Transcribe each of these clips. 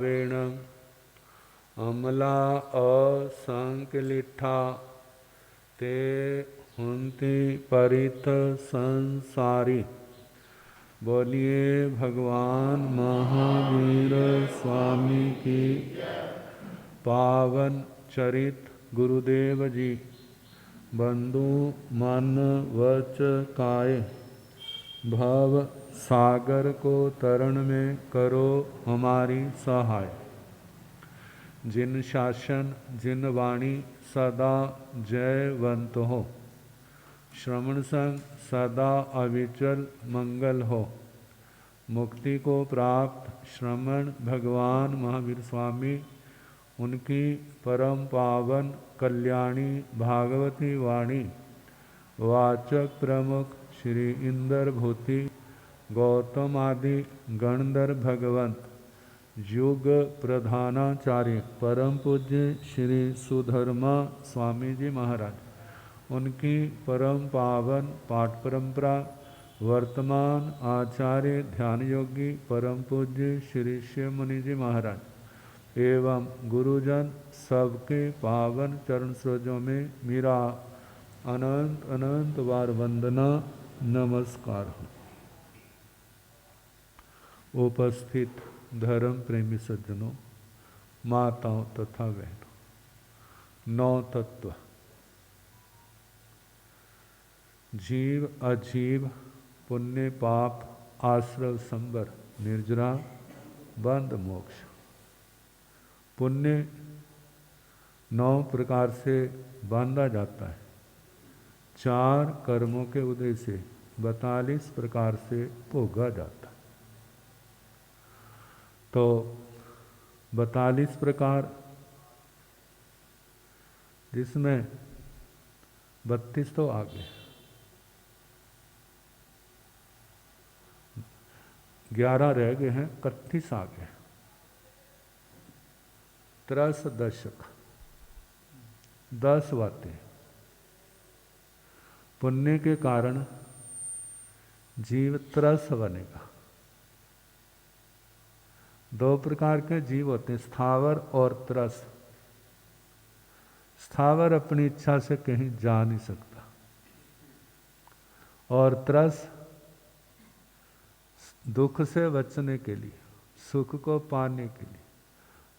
वेण अमला असंकलिठा ते हुंति परित संसारी। बोलिए भगवान महावीर स्वामी की। पावन चरित गुरुदेव जी। बंधु मन वच काये, भव सागर को तरण में करो हमारी सहाय। जिन शासन जिन वाणी सदा जयवंत हो, श्रवण संग सदा अविचल मंगल हो। मुक्ति को प्राप्त श्रमण भगवान महावीर स्वामी, उनकी परम पावन कल्याणी भागवती वाणी वाचक प्रमुख श्री इंद्र भूति गौतम आदि गणधर भगवंत युग प्रधानाचार्य परम पूज्य श्री सुधर्मा स्वामी जी महाराज, उनकी परम पावन पाठ परंपरा वर्तमान आचार्य ध्यान योगी परम पूज्य श्री शिव मुनि जी महाराज एवं गुरुजन सबके पावन चरण सरोजों में मेरा अनंत अनंत बार वंदना नमस्कार हो। उपस्थित धर्म प्रेमी सज्जनों, माताओं तथा बहनों, नौ तत्व जीव अजीव पुण्य पाप आश्रव संबर निर्जरा बंध मोक्ष। पुण्य 9 प्रकार से बांधा जाता है, 4 कर्मों के उदय से 42 प्रकार से भोगा जाता है। तो 42 प्रकार, जिसमें 32 तो आ गए, 11 रह गए हैं, 31 आ गए। 13 दशक 10 बातें। पुण्य के कारण जीव त्रस बनेगा। 2 प्रकार के जीव होते हैं, स्थावर और त्रस। स्थावर अपनी इच्छा से कहीं जा नहीं सकता, और त्रस दुख से बचने के लिए, सुख को पाने के लिए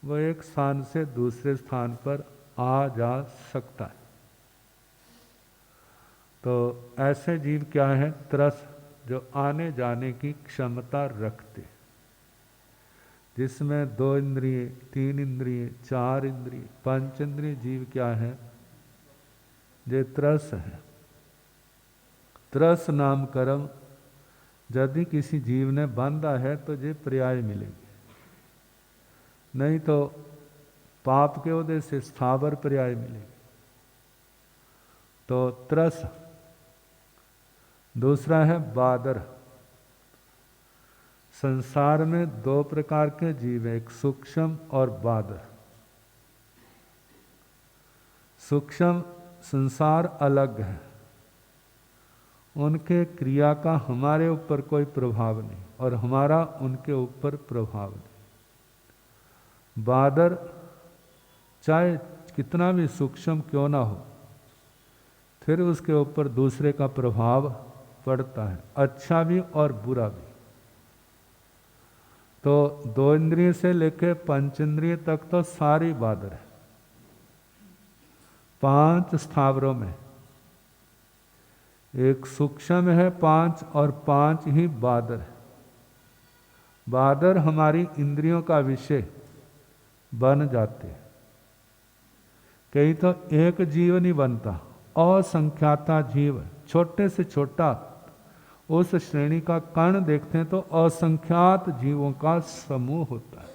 वह एक स्थान से दूसरे स्थान पर आ जा सकता है। तो ऐसे जीव क्या है? त्रस, जो आने जाने की क्षमता रखते, जिसमें 2 इंद्रिय 3 इंद्रिय 4 इंद्रिय 5 इंद्रिय जीव क्या है? ये त्रस है। त्रस नाम कर्म यदि किसी जीव ने बांधा है तो ये पर्याय मिलेगी, नहीं तो पाप के उदय से स्थावर पर्याय मिलेगी। तो त्रस। दूसरा है बादर। संसार में 2 प्रकार के जीव हैं, एक सूक्ष्म और बादर। सूक्ष्म संसार अलग है, उनके क्रिया का हमारे ऊपर कोई प्रभाव नहीं और हमारा उनके ऊपर प्रभाव नहीं। बादर चाहे कितना भी सूक्ष्म क्यों ना हो, फिर उसके ऊपर दूसरे का प्रभाव पड़ता है, अच्छा भी और बुरा भी। तो 2 इंद्रिय से लेकर 5 इंद्रिय तक तो सारी बादर है। 5 स्थावरों में एक सूक्ष्म है 5 और 5 ही बादर है। बादर हमारी इंद्रियों का विषय बन जाते हैं। कहीं तो एक जीव नहीं बनता, असंख्याता जीव, छोटे से छोटा उस श्रेणी का कण देखते हैं तो असंख्यात जीवों का समूह होता है।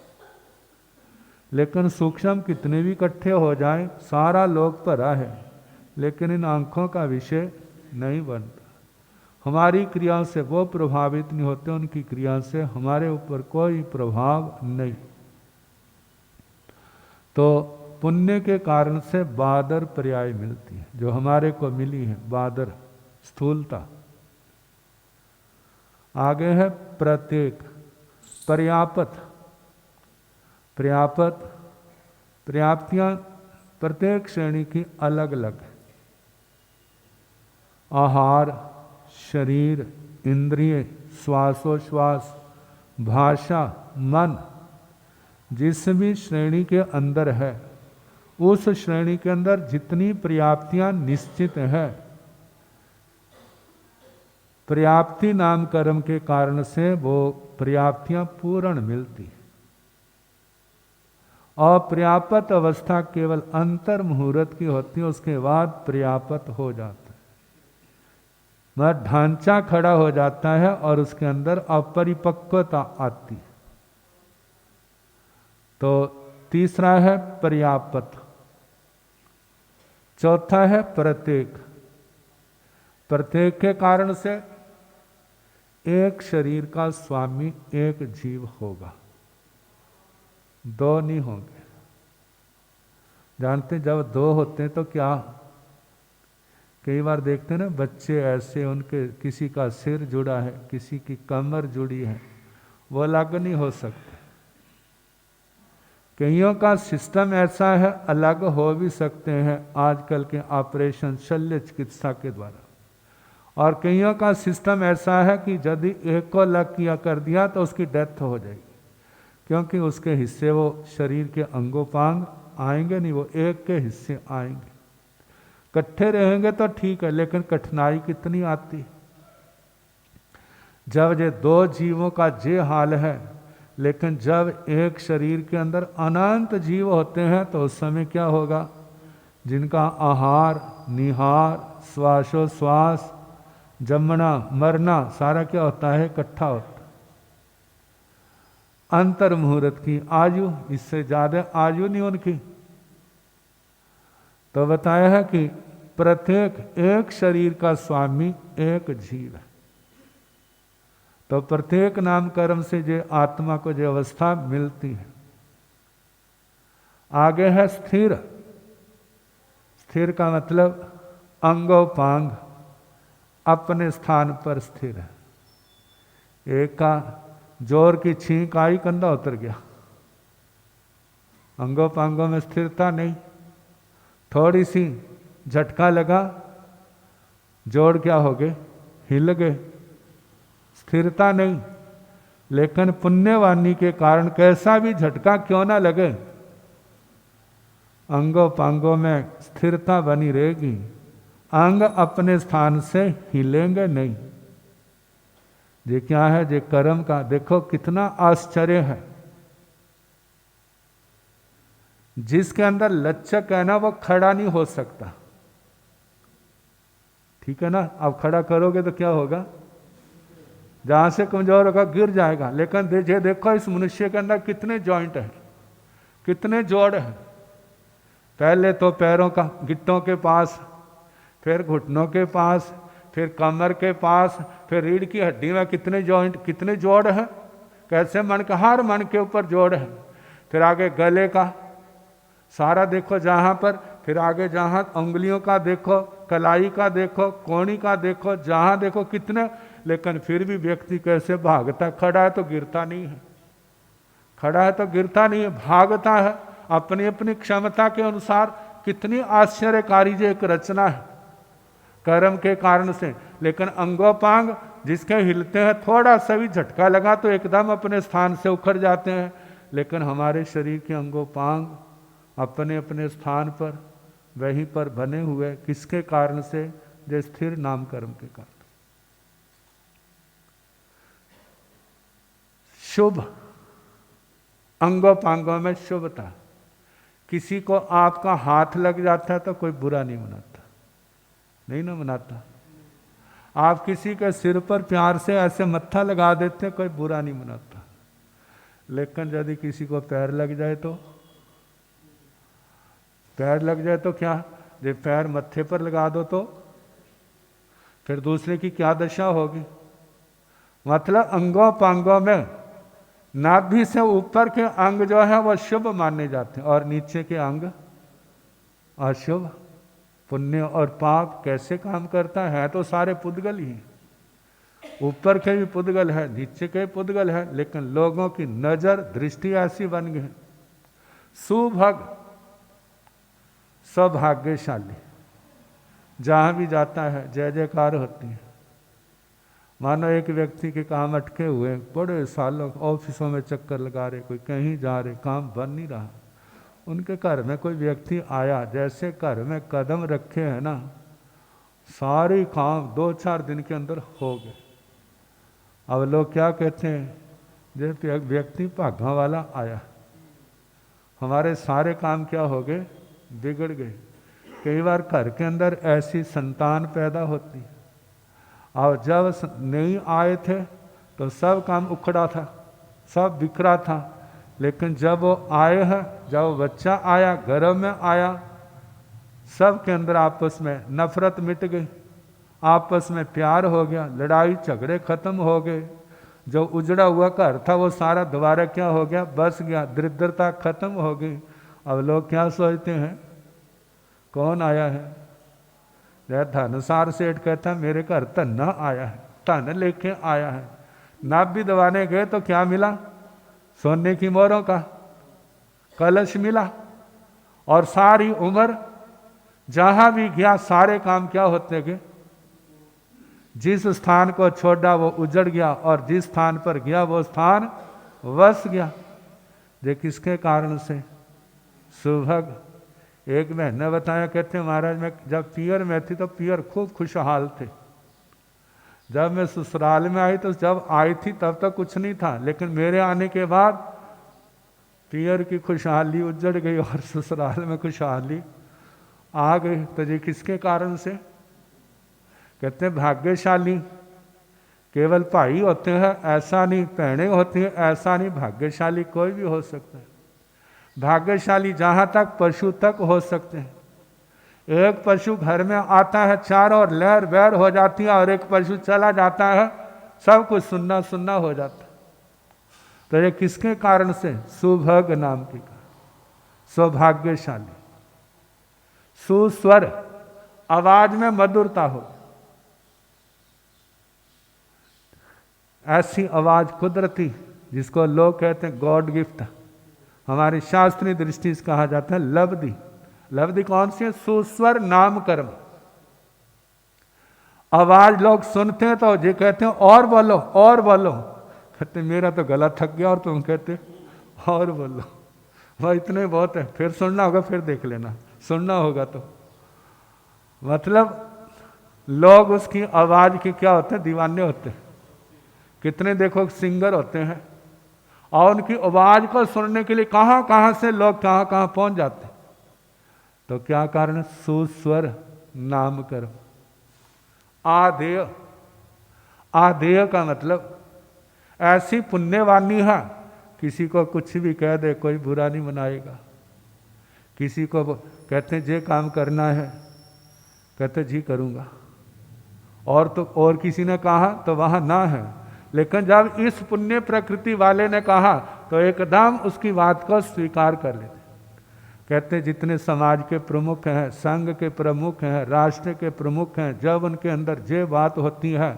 लेकिन सूक्ष्म कितने भी इकट्ठे हो जाएं, सारा लोक भरा है, लेकिन इन आंखों का विषय नहीं बनता। हमारी क्रियाओं से वो प्रभावित नहीं होते, उनकी क्रिया से हमारे ऊपर कोई प्रभाव नहीं। तो पुण्य के कारण से बादर पर्याय मिलती है, जो हमारे को मिली है बादर स्थूलता। आगे है प्रत्येक, पर्याप्त। पर्याप्तियां प्रत्येक श्रेणी की अलग अलग है। आहार, शरीर, इंद्रिय, श्वासोश्वास, भाषा, मन, जिस भी श्रेणी के अंदर है, उस श्रेणी के अंदर जितनी पर्याप्तियां निश्चित है, पर्याप्ति नाम कर्म के कारण से वो पर्याप्तियां पूर्ण मिलती। अपर्याप्त अवस्था केवल अंतर मुहूर्त की होती है, उसके बाद पर्याप्त हो जाता है। वह ढांचा खड़ा हो जाता है और उसके अंदर अपरिपक्वता आती है। तो तीसरा है पर्याप्त। चौथा है प्रत्येक। प्रत्येक के कारण से एक शरीर का स्वामी एक जीव होगा, दो नहीं होंगे। जानते जब दो होते हैं तो क्या, कई बार देखते हैं ना बच्चे ऐसे, उनके किसी का सिर जुड़ा है, किसी की कमर जुड़ी है, वो अलग नहीं हो सकते। कईयों का सिस्टम ऐसा है, अलग हो भी सकते हैं आजकल के ऑपरेशन शल्य चिकित्सा के द्वारा, और कईयों का सिस्टम ऐसा है कि यदि एक को अलग किया कर दिया तो उसकी डेथ हो जाएगी, क्योंकि उसके हिस्से वो शरीर के अंगोपांग आएंगे नहीं, वो एक के हिस्से आएंगे। इकट्ठे रहेंगे तो ठीक है, लेकिन कठिनाई कितनी आती। जब ये दो जीवों का ये हाल है, लेकिन जब एक शरीर के अंदर अनंत जीव होते हैं तो उस समय क्या होगा, जिनका आहार, निहार, श्वासोश्वास, जमना, मरना सारा क्या होता है, इकट्ठा होता है। अंतर मुहूर्त की आयु, इससे ज्यादा आयु नहीं उनकी। तो बताया है कि प्रत्येक एक शरीर का स्वामी एक जीव है। तो प्रत्येक नाम कर्म से जो आत्मा को जो अवस्था मिलती है। आगे है स्थिर। स्थिर का मतलब अंगोपांग अपने स्थान पर स्थिर है। एक का जोर की छींक आई, कंधा उतर गया, अंगोपांगों में स्थिरता नहीं। थोड़ी सी झटका लगा, जोड़ क्या हो गए, हिल गए, स्थिरता नहीं। लेकिन पुण्यवानी के कारण कैसा भी झटका क्यों ना लगे, अंगोपांगों में स्थिरता बनी रहेगी, अंग अपने स्थान से हिलेंगे नहीं। ये क्या है, ये कर्म का देखो कितना आश्चर्य है। जिसके अंदर लचक है ना, वो खड़ा नहीं हो सकता, ठीक है ना। अब खड़ा करोगे तो क्या होगा, जहां से कमजोर होगा गिर जाएगा। लेकिन देखो इस मनुष्य के अंदर कितने जॉइंट है, कितने जोड़ है। पहले तो पैरों का गिट्टों के पास, फिर घुटनों के पास, फिर कमर के पास, फिर रीढ़ की हड्डी में कितने जॉइंट, कितने जोड़ है। कैसे मन का, हर मन के ऊपर जोड़ है। फिर आगे गले का सारा देखो जहां पर, फिर आगे जहां उंगलियों का देखो, कलाई का देखो, कोहनी का देखो, जहां देखो कितने। लेकिन फिर भी व्यक्ति कैसे भागता, खड़ा है तो गिरता नहीं है, खड़ा है तो गिरता नहीं है, भागता है अपनी अपनी क्षमता के अनुसार। कितनी आश्चर्यकारी जो एक रचना है कर्म के कारण से। लेकिन अंगोपांग जिसके हिलते हैं, थोड़ा सा भी झटका लगा तो एकदम अपने स्थान से उखड़ जाते हैं। लेकिन हमारे शरीर के अंगोपांग अपने अपने स्थान पर वहीं पर बने हुए, किसके कारण से, जो स्थिर नाम कर्म के कारण। शुभ, अंगोपांगों में शुभता। किसी को आपका हाथ लग जाता है तो कोई बुरा नहीं मनाता, नहीं ना मनाता। आप किसी के सिर पर प्यार से ऐसे मत्था लगा देते हैं, कोई बुरा नहीं मनाता। लेकिन यदि किसी को पैर लग जाए तो, पैर लग जाए तो क्या, जब पैर मत्थे पर लगा दो तो फिर दूसरे की क्या दशा होगी। मतलब अंगों पांगों में नाभि से ऊपर के अंग जो है वो शुभ माने जाते हैं और नीचे के अंग अशुभ। पुण्य और पाप कैसे काम करता है, तो सारे पुद्गल ही, ऊपर के भी पुद्गल है, नीचे के पुद्गल है। लेकिन लोगों की नजर दृष्टि ऐसी बन गई सुभग, सौभाग्यशाली, जहाँ भी जाता है जय जयकार होती है। मानो एक व्यक्ति के काम अटके हुए, बड़े सालों ऑफिसों में चक्कर लगा रहे, कोई कहीं जा रहे, काम बन नहीं रहा, उनके घर में कोई व्यक्ति आया, जैसे घर में कदम रखे हैं ना, सारे काम 2-4 दिन के अंदर हो गए। अब लोग क्या कहते हैं, जैसे एक व्यक्ति भागा वाला आया, हमारे सारे काम क्या हो गए, बिगड़ गए। कई बार घर के अंदर ऐसी संतान पैदा होती है, और जब नहीं आए थे तो सब काम उखड़ा था, सब बिखरा था, लेकिन जब वो आए हैं, जब बच्चा आया, घर में आया, सब के अंदर आपस में नफरत मिट गई, आपस में प्यार हो गया, लड़ाई झगड़े खत्म हो गए, जो उजड़ा हुआ घर था वो सारा दोबारा क्या हो गया, बस गया, दरिद्रता खत्म हो गई। अब लोग क्या सोचते हैं, कौन आया है? धनसार सेठ कहता है मेरे घर धन्ना आया है, धन लेके आया है। नाप भी दबाने गए तो क्या मिला, सोने की मोहरों का कलश मिला, और सारी उम्र जहां भी गया सारे काम क्या होते गए, जिस स्थान को छोड़ा वो उजड़ गया, और जिस स्थान पर गया वो स्थान वस गया। ये किसके कारण से? सुभग। एक महीने बताया, कहते महाराज मैं जब पियर में थी तो पियर खूब खुशहाल थे, जब मैं ससुराल में आई तो जब आई थी तब तक कुछ नहीं था, लेकिन मेरे आने के बाद पियर की खुशहाली उजड़ गई और ससुराल में खुशहाली आ गई। तो ये किसके कारण से? कहते हैं भाग्यशाली केवल भाई होते हैं ऐसा नहीं, बहनें होती हैं ऐसा नहीं, भाग्यशाली कोई भी हो सकता है। भाग्यशाली जहाँ तक पशु तक हो सकते हैं। एक पशु घर में आता है, चारों ओर लहर बहर हो जाती है, और एक पशु चला जाता है, सब कुछ सुन्ना सुन्ना हो जाता है। तो ये किसके कारण से? सुभग नाम की, सौभाग्यशाली। सुस्वर, आवाज में मधुरता हो, ऐसी आवाज कुदरती जिसको लोग कहते हैं गॉड गिफ्ट, हमारी शास्त्रीय दृष्टि से कहा जाता है लब्धि। लब्धि कौन सी है? सुस्वर नाम कर्म। आवाज लोग सुनते हैं तो ये कहते हैं और बोलो और बोलो, कहते मेरा तो गला थक गया, और तुम कहते और बोलो, वह इतने बहुत है, फिर सुनना होगा, फिर देख लेना, सुनना होगा तो। मतलब लोग उसकी आवाज के क्या होते हैं, दीवाने होते हैं। कितने देखो सिंगर होते हैं, और उनकी आवाज को सुनने के लिए कहां कहां से लोग कहां कहां पहुंच जाते हैं। तो क्या कारण? सुस्वर नाम कर्म। आधेय, आधेय का मतलब ऐसी पुण्यवानी है, किसी को कुछ भी कह दे कोई बुरा नहीं मनाएगा। किसी को कहते जे काम करना है, कहते जी करूंगा, और तो और किसी ने कहा तो वहां ना है, लेकिन जब इस पुण्य प्रकृति वाले ने कहा तो एकदम उसकी बात को स्वीकार कर लेते। कहते जितने समाज के प्रमुख हैं, संघ के प्रमुख हैं, राष्ट्र के प्रमुख हैं, जब उनके अंदर ये बात होती है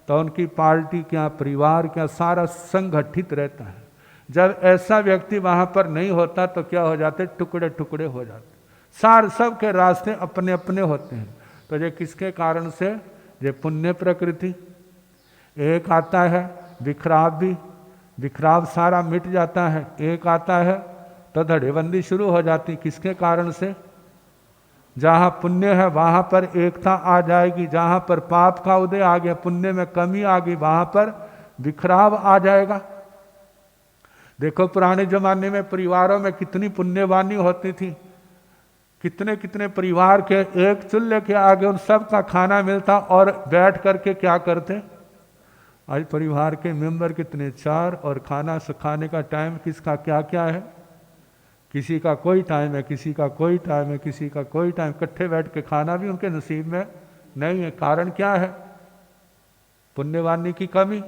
तो उनकी पार्टी क्या, परिवार क्या, सारा संगठित रहता है। जब ऐसा व्यक्ति वहां पर नहीं होता तो क्या हो जाते, टुकड़े टुकड़े हो जाते, सब के रास्ते अपने अपने होते हैं। तो ये किसके कारण से? ये पुण्य प्रकृति। एक आता है विखराव, भी विखराव सारा मिट जाता है। एक आता है तो धड़ेबंदी शुरू हो जाती, किसके कारण से? जहाँ पुण्य है वहाँ पर एकता आ जाएगी, जहाँ पर पाप का उदय आ गया, पुण्य में कमी आ गई, वहाँ पर विखराव आ जाएगा। देखो पुराने जमाने में परिवारों में कितनी पुण्यवानी होती थी, कितने कितने परिवार के एक चूल्हे के आगे उन सब का खाना मिलता, और बैठ करके क्या करते, आज परिवार के मेंबर कितने, 4, और खाना खाने का टाइम किसका क्या क्या है, किसी का कोई टाइम है, किसी का कोई टाइम है, किसी का कोई टाइम, इकट्ठे बैठ के खाना भी उनके नसीब में नहीं है। कारण क्या है? पुण्यवानी की कमी।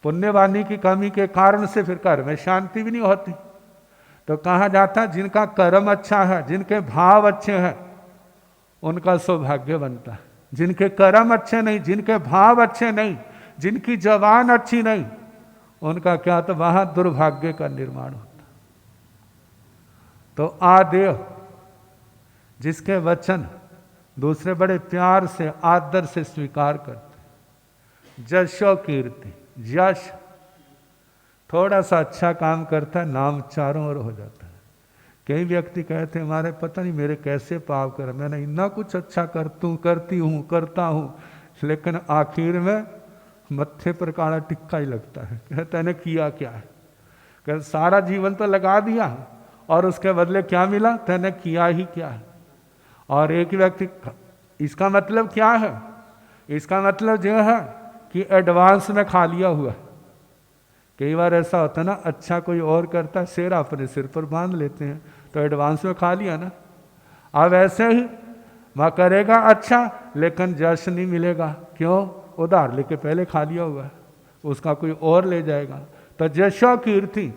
पुण्यवानी की कमी के कारण से फिर घर में शांति भी नहीं होती। तो कहा जाता है जिनका कर्म अच्छा है, जिनके भाव अच्छे हैं, उनका सौभाग्य बनता है। जिनके कर्म अच्छे नहीं, जिनके भाव अच्छे नहीं, जिनकी जबान अच्छी नहीं, उनका क्या, तो वहां दुर्भाग्य का निर्माण होता। तो आदेय, जिसके वचन दूसरे बड़े प्यार से आदर से स्वीकार करते। जशो कीर्ति, यश, थोड़ा सा अच्छा काम करता है, नाम चारों ओर हो जाता है। कई व्यक्ति कहते हैं हमारे पता नहीं मेरे कैसे पाप कर, मैंने इतना कुछ अच्छा करता हूँ, लेकिन आखिर में मत्थे पर काला टिक्का ही लगता है। कहते ने किया क्या है? कहते सारा जीवन तो लगा दिया और उसके बदले क्या मिला? तैने किया ही क्या है? और एक व्यक्ति, इसका मतलब क्या है? इसका मतलब यह है कि एडवांस में खा लिया हुआ। कई बार ऐसा होता है ना, अच्छा कोई और करता है, सेरा अपने सिर पर बांध लेते हैं, तो एडवांस में खा लिया ना। अब ऐसे ही वह करेगा अच्छा, लेकिन जश नहीं मिलेगा। क्यों? उधार लेके पहले खा लिया हुआ है, उसका कोई और ले जाएगा। तो जशो कीर्ति,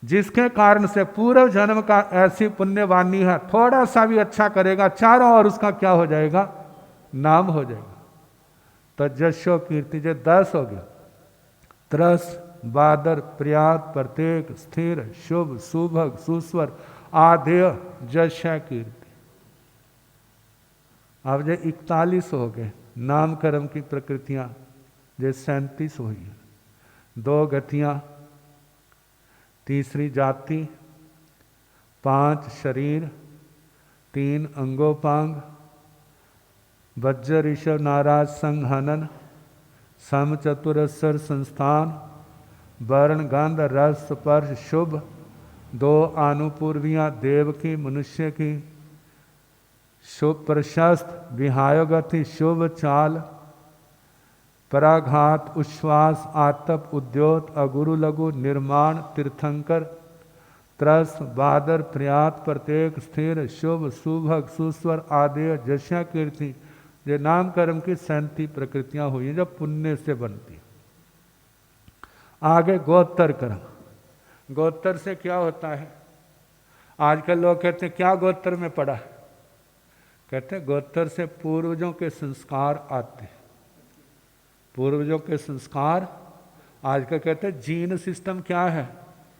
जिसके कारण से पूर्व जन्म का ऐसी पुण्यवानी है, थोड़ा सा भी अच्छा करेगा, चारों ओर उसका क्या हो जाएगा? नाम हो जाएगा। तो जशो कीर्ति, जो 10 हो गया। त्रस, बादर, प्रयात, प्रत्येक, स्थिर, शुभ, सुभग, सुस्वर, आधेय, जशा कीर्ति। अब जो 41 हो गए नाम कर्म की प्रकृतियां, जो 37 हुई है। 2 गतियां, 3 जाति, 5 शरीर, 3 अंगोपांग, वज्र ऋषभ नाराज संग हनन, सम चतुरस्वर संस्थान, वर्ण गंध रस स्पर्श शुभ, 2 आनुपूर्वियाँ देव की मनुष्य की, शुभ प्रशस्त विहायोगति शुभ चाल, पराघात उच्छ्वास आतप उद्योत अगुरु लघु निर्माण तीर्थंकर, त्रस बादर प्रयात प्रत्येक स्थिर शुभ सुभग सुस्वर आदेय जशा कीर्ति। ये नाम कर्म की 37 प्रकृतियां हुई हैं जो पुण्य से बनती। आगे गोत्तर कर्म। गोत्तर से क्या होता है? आजकल लोग कहते हैं क्या गोत्तर में पड़ा? कहते हैं गोत्तर से पूर्वजों के संस्कार आते हैं। पूर्वजों के संस्कार, आजकल कहते हैं जीन सिस्टम क्या है,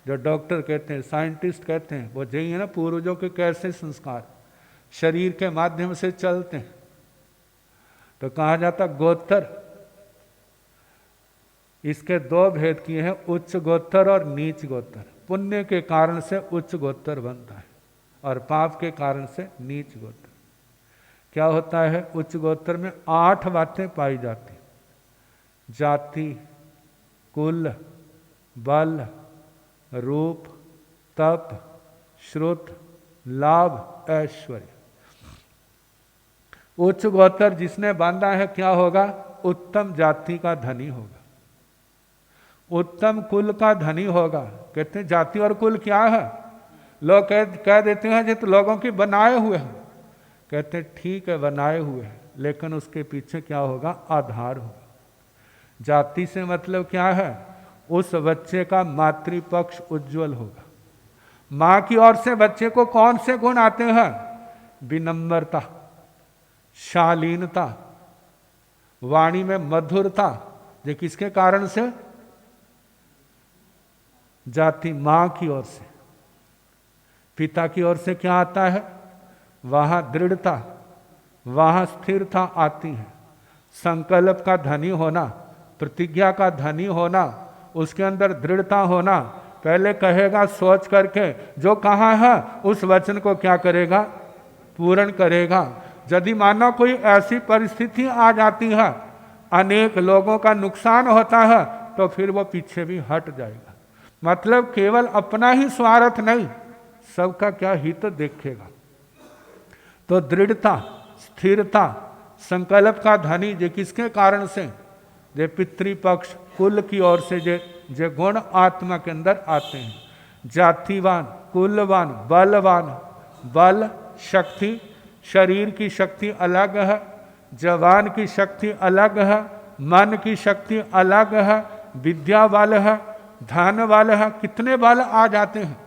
जो डॉक्टर कहते हैं, साइंटिस्ट कहते हैं, वो यही है ना, पूर्वजों के कैसे संस्कार शरीर के माध्यम से चलते हैं। तो कहा जाता गोत्तर, इसके 2 भेद किए हैं, उच्च गोत्तर और नीच गोत्तर। पुण्य के कारण से उच्च गोत्तर बनता है और पाप के कारण से नीच गोत्तर। क्या होता है? उच्च गोत्तर में 8 बातें पाई जाती: जाति, कुल, बल, रूप, तप, श्रुत, लाभ, ऐश्वर्य। उच्च गोत्तर जिसने बांधा है क्या होगा? उत्तम जाति का धनी होगा, उत्तम कुल का धनी होगा। कहते हैं जाति और कुल क्या है? लोग कह देते हैं जो तो लोगों की बनाए हुए हैं। कहते हैं ठीक है बनाए हुए हैं, लेकिन उसके पीछे क्या होगा? आधार होगा। जाति से मतलब क्या है? उस बच्चे का मातृपक्ष उज्जवल होगा। माँ की ओर से बच्चे को कौन से गुण आते हैं? विनम्रता, शालीनता, वाणी में मधुरता। ये किसके कारण से? जाति माँ की ओर से। पिता की ओर से क्या आता है? वहां दृढ़ता, वहां स्थिरता आती है। संकल्प का धनी होना, प्रतिज्ञा का धनी होना, उसके अंदर दृढ़ता होना। पहले कहेगा सोच करके, जो कहा है उस वचन को क्या करेगा? पूर्ण करेगा। यदि मानो कोई ऐसी परिस्थिति आ जाती है, अनेक लोगों का नुकसान होता है, तो फिर वो पीछे भी हट जाएगा। मतलब केवल अपना ही स्वार्थ नहीं, सबका क्या हित देखेगा। तो दृढ़ता, स्थिरता, संकल्प का धनी, जे किसके कारण से? जे पितृपक्ष कुल की ओर से जे गुण आत्मा के अंदर आते हैं। जातिवान, कुलवान, बलवान। बल शक्ति, शरीर की शक्ति अलग है, जवान की शक्ति अलग है, मन की शक्ति अलग है, विद्या वाला है, धन वाला है। कितने बल आ जाते हैं?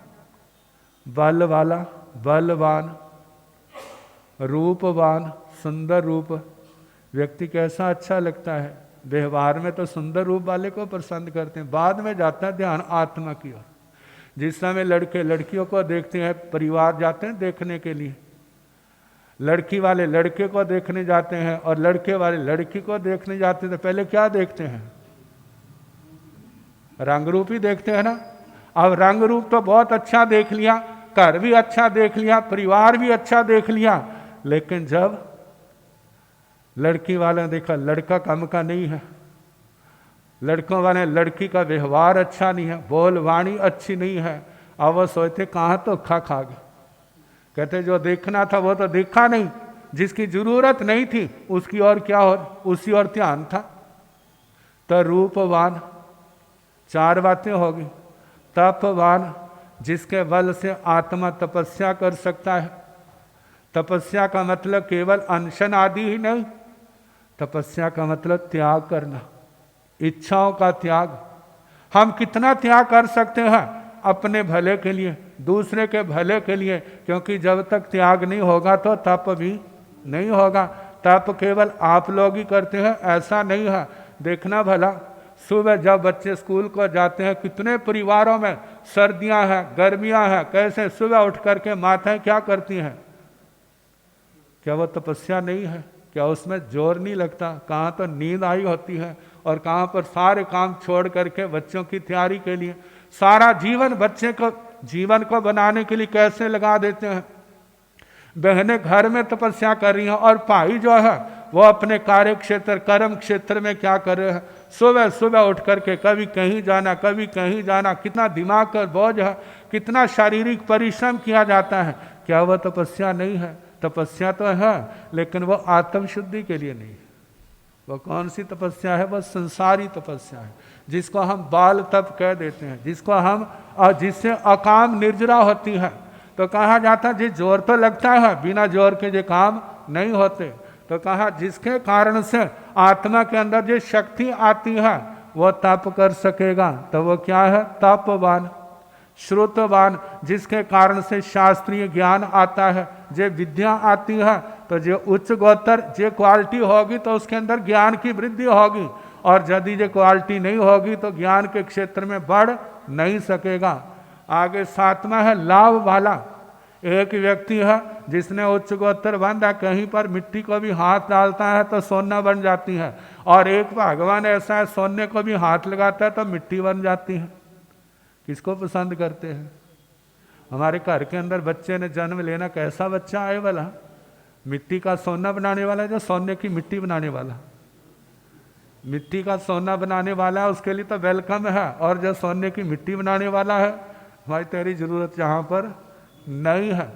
बल वाला, बलवान, रूपवान, सुंदर रूप। व्यक्ति कैसा अच्छा लगता है, व्यवहार में तो सुंदर रूप वाले को पसंद करते हैं, बाद में जाता है ध्यान आत्मा की ओर। जिस समय लड़के लड़कियों को देखते हैं, परिवार जाते हैं देखने के लिए, लड़की वाले लड़के को देखने जाते हैं और लड़के वाले लड़की को देखने जाते हैं, तो पहले क्या देखते हैं? रंग रूप ही देखते हैं ना। अब रंग रूप तो बहुत अच्छा देख लिया, घर भी अच्छा देख लिया, परिवार भी अच्छा देख लिया, लेकिन जब लड़की वाले ने देखा लड़का काम का नहीं है, लड़कों वाले लड़की का व्यवहार अच्छा नहीं है, बोल वाणी अच्छी नहीं है, अब वो सोचते कहाँ तो खा गए। कहते जो देखना था वो तो देखा नहीं, जिसकी जरूरत नहीं थी उसकी और क्या हो, उसी और ध्यान था। तो रूपवान, चार बातें होगी। तपवान, जिसके बल से आत्मा तपस्या कर सकता है। तपस्या का मतलब केवल अनशन आदि ही नहीं, तपस्या का मतलब त्याग करना, इच्छाओं का त्याग। हम कितना त्याग कर सकते हैं अपने भले के लिए, दूसरे के भले के लिए, क्योंकि जब तक त्याग नहीं होगा तो तप भी नहीं होगा। तप केवल आप लोग ही करते हैं ऐसा नहीं है। देखना भला, सुबह जब बच्चे स्कूल को जाते हैं, कितने परिवारों में सर्दियां हैं, गर्मियां हैं, कैसे सुबह उठ करके माताएं क्या करती हैं? क्या वो तपस्या नहीं है? क्या उसमें जोर नहीं लगता? कहाँ तो नींद आई होती है और कहाँ पर सारे काम छोड़ करके बच्चों की तैयारी के लिए सारा जीवन बच्चे को जीवन को बनाने के लिए कैसे लगा देते हैं। बहनें घर में तपस्या कर रही हैं और भाई जो है वो अपने कार्य क्षेत्र कर्म क्षेत्र में क्या कर रहे हैं? सुबह सुबह उठ करके कभी कहीं जाना कभी कहीं जाना, कितना दिमाग का बोझ है, कितना शारीरिक परिश्रम किया जाता है। क्या वह तपस्या नहीं है? तपस्या तो है, लेकिन वो आत्म शुद्धि के लिए नहीं है। वो कौन सी तपस्या है? वह संसारी तपस्या है, जिसको हम बाल तप कह देते हैं, जिसको हम जिससे अकाम निर्जरा होती है। तो कहा जाता है जी जोर तो लगता है, बिना जोर के जो काम नहीं होते। तो कहा जिसके कारण से आत्मा के अंदर जो शक्ति आती है वो तप कर सकेगा, तो वो क्या है? तपवान। श्रुतवान, जिसके कारण से शास्त्रीय ज्ञान आता है, जो विद्या आती है, तो जो उच्च गोतर जो क्वालिटी होगी तो उसके अंदर ज्ञान की वृद्धि होगी, और यदि जो क्वालिटी नहीं होगी तो ज्ञान के क्षेत्र में बढ़ नहीं सकेगा। आगे सातवां है लाभ वाला। एक व्यक्ति है जिसने उच्च गोत्र बांधा, कहीं पर मिट्टी को भी हाथ डालता है तो सोना बन जाती है, और एक भगवान ऐसा है सोने को भी हाथ लगाता है तो मिट्टी बन जाती है। किसको पसंद करते हैं? हमारे घर के अंदर बच्चे ने जन्म लेना, कैसा बच्चा आए वाला? मिट्टी का सोना बनाने वाला, जो सोने की मिट्टी बनाने वाला। मिट्टी का सोना बनाने वाला है उसके लिए तो वेलकम है, और जो सोने की मिट्टी बनाने वाला है, भाई तेरी जरूरत यहाँ पर नहीं है।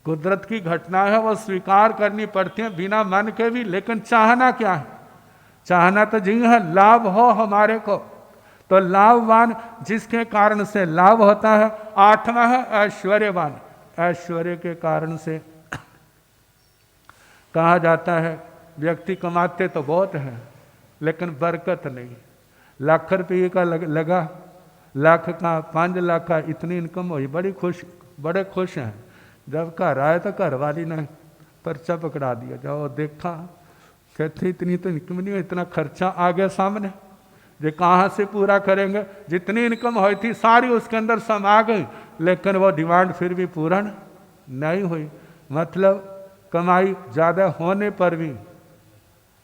कुदरत की घटना है, वो स्वीकार करनी पड़ती है बिना मन के भी। लेकिन चाहना क्या है? चाहना तो जी है लाभ हो हमारे को। तो लाभवान, जिसके कारण से लाभ होता है। आठवां है ऐश्वर्यवान। ऐश्वर्य के कारण से कहा जाता है व्यक्ति कमाते तो बहुत है लेकिन बरकत नहीं। लाख रुपये का लगा, लाख का 5 लाख का इतनी इनकम हुई, बड़े खुश हैं। जब घर आए तो घर वाली ने पर्चा पकड़ा दिया, जाओ देखा, कहते इतनी तो इनकम नहीं, इतना खर्चा आ गया सामने, ये कहाँ से पूरा करेंगे? जितनी इनकम हुई थी सारी उसके अंदर समा गई, लेकिन वो डिमांड फिर भी पूर्ण नहीं हुई। मतलब कमाई ज़्यादा होने पर भी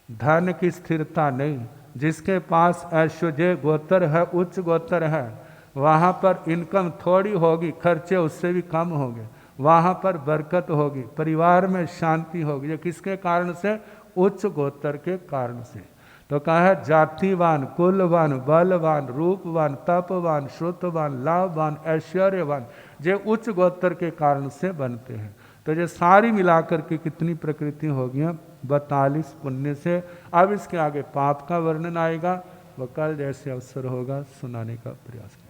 धन की स्थिरता नहीं। जिसके पास ऐश्वर्य गोत्र है, उच्च गोत्र है, वहाँ पर इनकम थोड़ी होगी, खर्चे उससे भी कम होंगे, वहाँ पर बरकत होगी, परिवार में शांति होगी। ये किसके कारण से? उच्च गोत्र के कारण से। तो कहा है जातिवान, कुलवान, बलवान, रूपवान, तपवान, श्रुतवान, लाभवान, ऐश्वर्यवान, ये उच्च गोत्र के कारण से बनते हैं। तो ये सारी मिलाकर के कितनी प्रकृति होगी? 42 पुण्य से। अब इसके आगे पाप का वर्णन आएगा, वह कल जैसे अवसर होगा सुनाने का प्रयास करें।